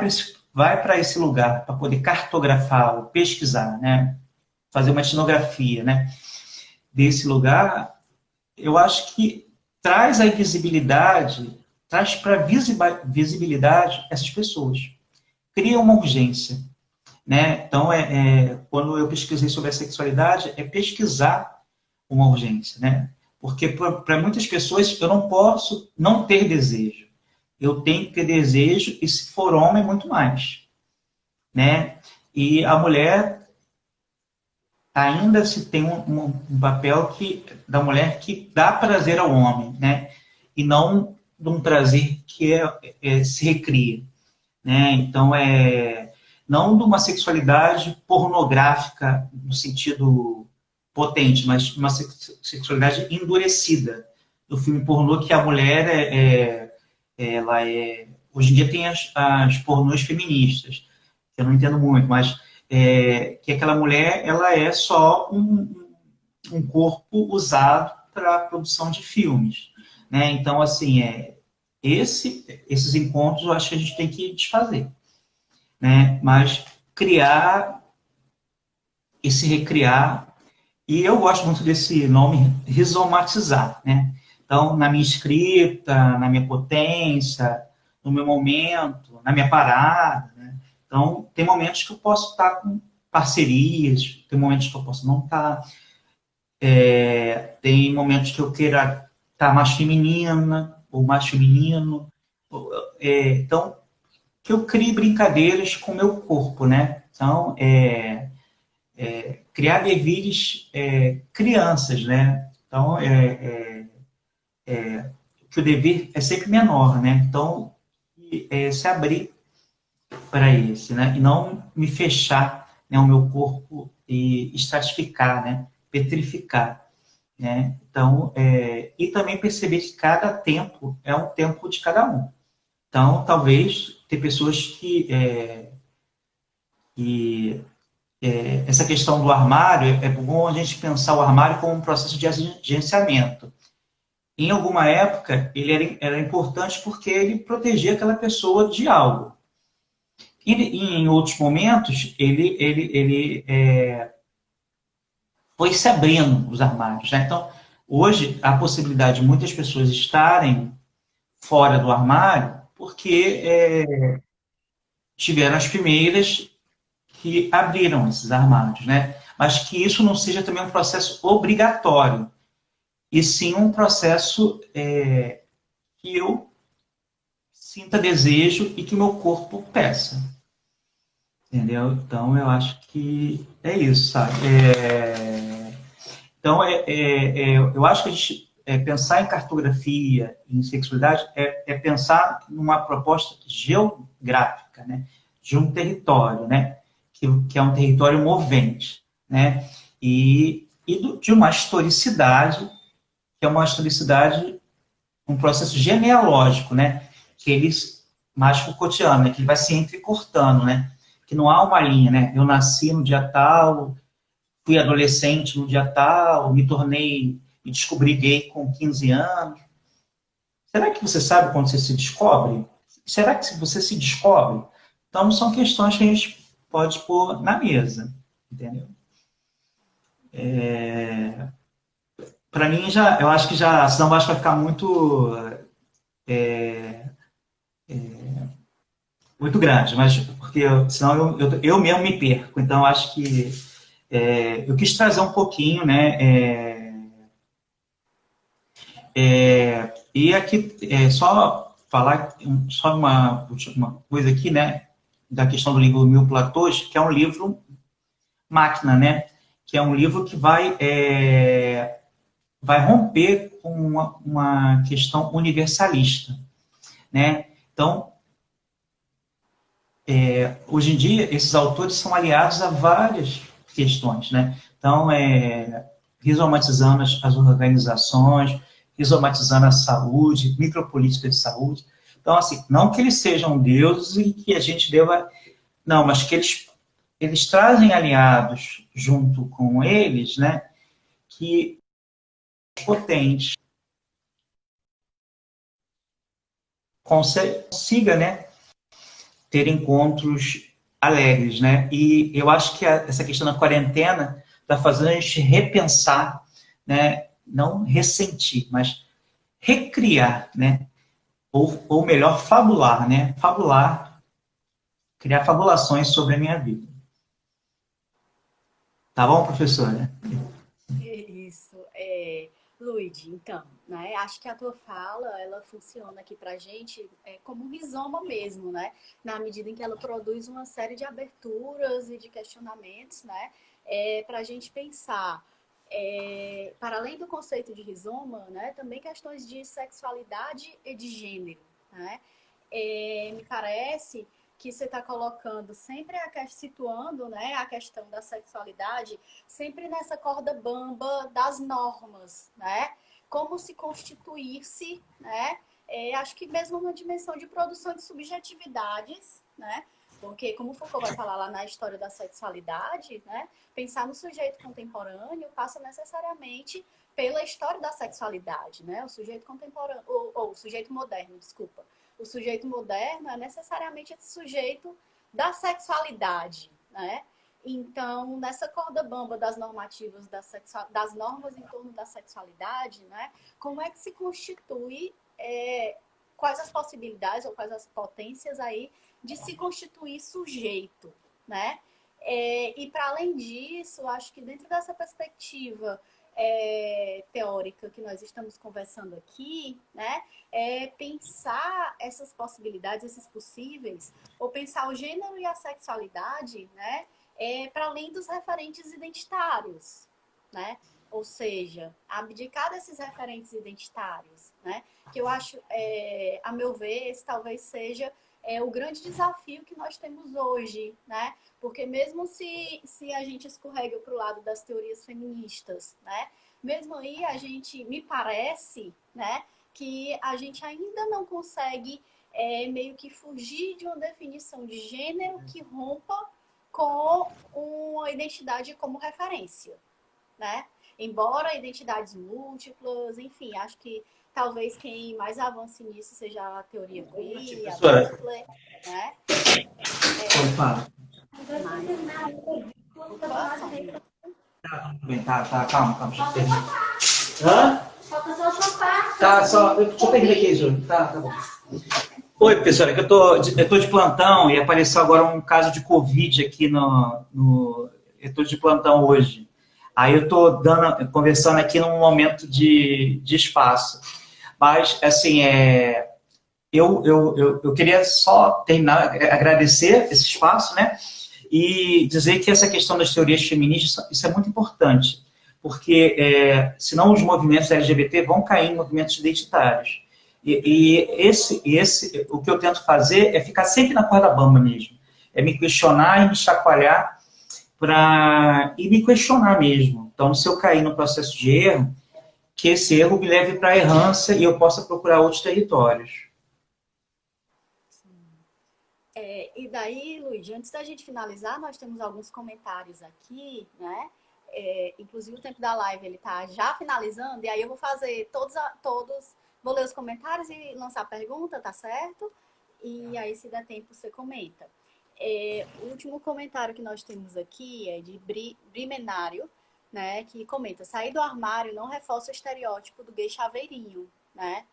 Speaker 2: para esse lugar para poder cartografar ou pesquisar, né? Fazer uma etnografia, né? Desse lugar, eu acho que traz a visibilidade, traz para visibilidade essas pessoas. Cria uma urgência, né? Então, quando eu pesquisei sobre a sexualidade, é pesquisar uma urgência, né? Porque para muitas pessoas eu não posso não ter desejo. Eu tenho que ter desejo e, se for homem, muito mais, né? E a mulher ainda se tem um papel da mulher que dá prazer ao homem, né? E não de um prazer que se recria, né? Então, não de uma sexualidade pornográfica no sentido potente, mas uma sexualidade endurecida. Do filme pornô, que a mulher hoje em dia tem as pornôs feministas, que eu não entendo muito, mas que aquela mulher ela é só um corpo usado para a produção de filmes, né? Então, assim, esses encontros eu acho que a gente tem que desfazer, né? Mas criar e se recriar. E eu gosto muito desse nome, rizomatizar, né? Então, na minha escrita, na minha potência, no meu momento, na minha parada, né? Então, tem momentos que eu posso estar com parcerias, tem momentos que eu posso não estar, tem momentos que eu queira estar mais feminina ou mais feminino. Então, que eu crie brincadeiras com o meu corpo, né? Então, criar devires crianças, né? Então, que o dever é sempre menor, né? Então, se abrir para esse, né? E não me fechar, né, o meu corpo e estratificar, né? Petrificar, né? Então, e também perceber que cada tempo é um tempo de cada um. Então, talvez ter pessoas que essa questão do armário, é bom a gente pensar o armário como um processo de agenciamento. Em alguma época, ele era importante porque ele protegia aquela pessoa de algo. E em outros momentos, ele foi se abrindo os armários, né? Então, hoje, a possibilidade de muitas pessoas estarem fora do armário, porque tiveram as primeiras que abriram esses armários, né? Mas que isso não seja também um processo obrigatório, e sim um processo que eu sinta desejo e que meu corpo peça, entendeu? Então, eu acho que é isso, sabe? Então, eu acho que a gente pensar em cartografia, em sexualidade, pensar numa proposta geográfica, né? De um território, né? Que é um território movente, né? De uma historicidade, que é uma historicidade, um processo genealógico, né? Que eles, mais Foucaultiano, né? Que ele vai se entrecortando, né? Que não há uma linha, né? Eu nasci no dia tal, fui adolescente no dia tal, me descobri gay com 15 anos. Será que você sabe quando você se descobre? Será que você se descobre? Então, são questões que a gente pode pôr na mesa, entendeu? Para mim, eu acho que senão acho que vai ficar muito grande, mas porque senão eu mesmo me perco. Então, acho que eu quis trazer um pouquinho, né? E aqui, só falar só uma última coisa aqui, né? Da questão do livro Mil Platôs, que é um livro máquina, né? Que é um livro que vai romper com uma questão universalista, né? Então, hoje em dia, esses autores são aliados a várias questões, né? Então, rizomatizando as organizações, rizomatizando a saúde, micropolítica de saúde. Então, assim, não que eles sejam deuses e que a gente deva... Não, mas que eles trazem aliados junto com eles, né? Que potente consiga, né? Ter encontros alegres, né? E eu acho que essa questão da quarentena está fazendo a gente repensar, né? Não ressentir, mas recriar, né? Ou melhor, fabular, né? Fabular, criar fabulações sobre a minha vida. Tá bom, professora?
Speaker 1: Isso, Luigi, então, né? Acho que a tua fala, ela funciona aqui pra gente como um rizoma mesmo, né? Na medida em que ela produz uma série de aberturas e de questionamentos, né? Para a gente pensar, para além do conceito de rizoma, né? Também questões de sexualidade e de gênero, né? Me parece que você está colocando sempre situando, né, a questão da sexualidade sempre nessa corda bamba das normas, né? Como se constituir-se, né? Acho que mesmo uma dimensão de produção de subjetividades, né? Porque, como Foucault vai falar lá na história da sexualidade, né? Pensar no sujeito contemporâneo passa necessariamente pela história da sexualidade, né? O sujeito contemporâneo, ou o sujeito moderno, desculpa. O sujeito moderno é necessariamente esse sujeito da sexualidade, né? Então, nessa corda bamba das normativas das normas em torno da sexualidade, né? Como é que se constitui, quais as possibilidades ou quais as potências aí de se constituir sujeito, né? E para além disso, acho que dentro dessa perspectiva teórica que nós estamos conversando aqui, né? Pensar essas possibilidades, esses possíveis, ou pensar o gênero e a sexualidade, né? Para além dos referentes identitários, né? Ou seja, abdicar desses referentes identitários, né? Que eu acho, a meu ver, esse talvez seja o grande desafio que nós temos hoje, né? Porque mesmo se a gente escorrega para o lado das teorias feministas, né? Mesmo aí a gente, me parece, né? Que a gente ainda não consegue meio que fugir de uma definição de gênero que rompa com uma identidade como referência, né? Embora identidades múltiplas, enfim, acho que talvez quem mais avance nisso seja a teoria queer, a Butler, né?
Speaker 2: Opa,
Speaker 1: Mas, opa, só um minuto.
Speaker 2: bem, tá, calma, deixa eu terminar. Hã? Tá, só eu peguei aqui, Júlio. Tá bom. Oi, professora, que eu tô de plantão e apareceu agora um caso de Covid aqui eu tô de plantão hoje. Aí eu tô conversando aqui num momento de espaço. Mas, assim, eu queria só terminar, agradecer esse espaço, né? E dizer que essa questão das teorias feministas, isso é muito importante, porque senão os movimentos LGBT vão cair em movimentos identitários. O que eu tento fazer é ficar sempre na corda bamba mesmo. É me questionar e me chacoalhar e me questionar mesmo. Então, se eu cair no processo de erro, que esse erro me leve para a errância e eu possa procurar outros territórios.
Speaker 1: E daí, Luiz, antes da gente finalizar, nós temos alguns comentários aqui, né? Inclusive o tempo da live ele tá já finalizando, e aí eu vou fazer todos, vou ler os comentários e lançar a pergunta, tá certo? E aí, se der tempo, você comenta. O último comentário que nós temos aqui é de Brimenário, né? Que comenta: sair do armário não reforça o estereótipo do gay chaveirinho, né?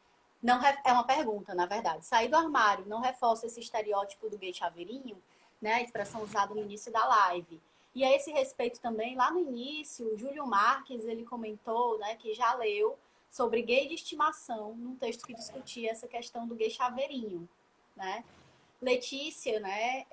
Speaker 1: Não, é uma pergunta, na verdade. Sair do armário não reforça esse estereótipo do gay chaveirinho, né? A expressão usada no início da live. E a esse respeito também, lá no início, o Júlio Marques, ele comentou, né, que já leu sobre gay de estimação, num texto que discutia essa questão do gay chaveirinho, né? Letícia, né,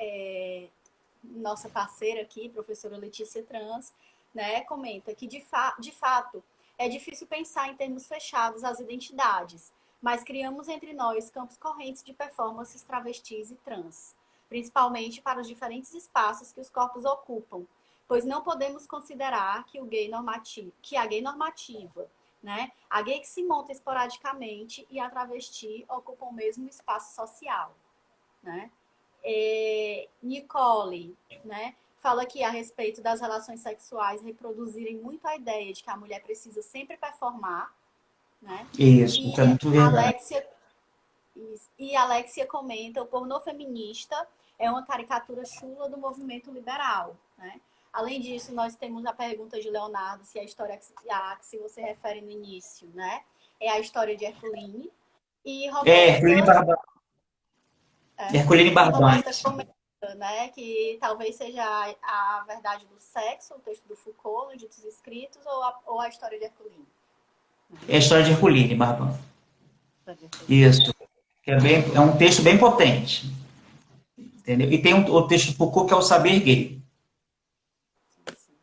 Speaker 1: nossa parceira aqui, professora Letícia Trans, né, comenta que, de fato, é difícil pensar em termos fechados as identidades, mas criamos entre nós campos correntes de performances travestis e trans, principalmente para os diferentes espaços que os corpos ocupam, pois não podemos considerar que a gay normativa, né, a gay que se monta esporadicamente e a travesti ocupam o mesmo espaço social, né? Nicole, né, fala aqui a respeito das relações sexuais reproduzirem muito a ideia de que a mulher precisa sempre performar, né?
Speaker 2: Isso
Speaker 1: E
Speaker 2: é muito verdade.
Speaker 1: Alexia comenta: o pornô feminista é uma caricatura chula do movimento liberal, né? Além disso, nós temos a pergunta de Leonardo se a história a que você refere no início, né, é a história de Herculine. E
Speaker 2: Herculene
Speaker 1: Roberta
Speaker 2: Barbante.
Speaker 1: comenta, né, que talvez seja a verdade do sexo, o texto do Foucault, nos ditos escritos, ou a história de Herculine.
Speaker 2: É a história de Herculene Barbante. Isso. É um texto bem potente. Entendeu? E tem o texto do Foucault, que é o Saber Gay.
Speaker 1: Sim.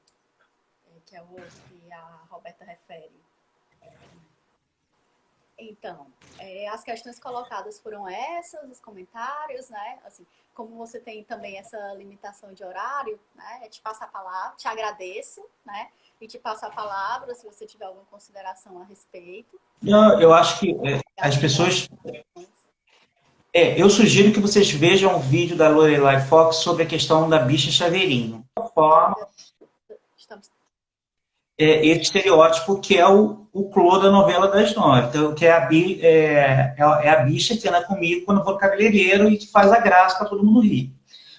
Speaker 1: Que é o outro que a Roberta refere. Então, as questões colocadas foram essas, os comentários, né? Assim, como você tem também essa limitação de horário, né? Te passo a palavra, te agradeço, né? E te passo a palavra se você tiver alguma consideração a respeito.
Speaker 2: Não, eu acho que as pessoas. Eu sugiro que vocês vejam o vídeo da Lorelai Fox sobre a questão da bicha chaveirinho. Forma
Speaker 1: Estamos...
Speaker 2: esse estereótipo que é o clô da novela das nove. Então, que é a bicha que anda comigo quando eu vou no cabeleireiro e que faz a graça para todo mundo rir.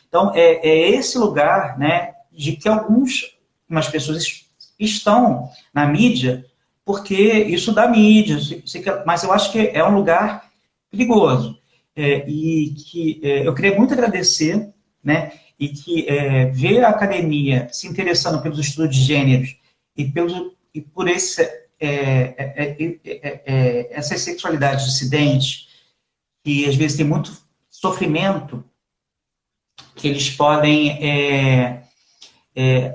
Speaker 2: Então, é esse lugar, né, de que umas pessoas estão na mídia porque isso dá mídia, mas eu acho que é um lugar perigoso. E que eu queria muito agradecer, né, e que ver a academia se interessando pelos estudos de gêneros e por essas sexualidades dissidentes, que às vezes tem muito sofrimento, que eles podem,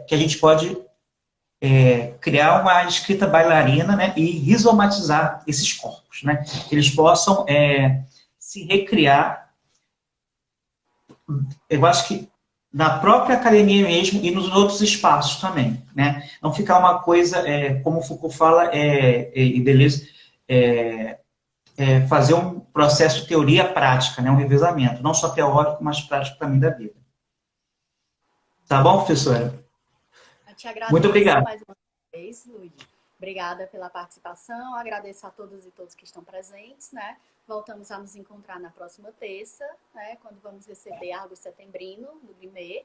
Speaker 2: que a gente pode criar uma escrita bailarina, né, e rizomatizar esses corpos, né, que eles possam se recriar. Eu acho que na própria academia mesmo e nos outros espaços também, né? Não ficar uma coisa, como o Foucault fala, e beleza, fazer um processo de teoria-prática, né? Um revezamento, não só teórico, mas prático também da vida. Tá bom, professora?
Speaker 1: Eu te
Speaker 2: Muito
Speaker 1: agradeço
Speaker 2: obrigado.
Speaker 1: mais uma vez, Luiz. Obrigada pela participação, agradeço a todos e todas que estão presentes, né? Voltamos a nos encontrar na próxima terça, né? Quando vamos receber Argos Setembrino, do Guimê,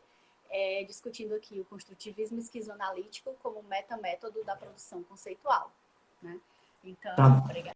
Speaker 1: discutindo aqui o construtivismo esquizoanalítico como metamétodo da produção conceitual, né? Então,
Speaker 2: Tá.
Speaker 1: obrigada.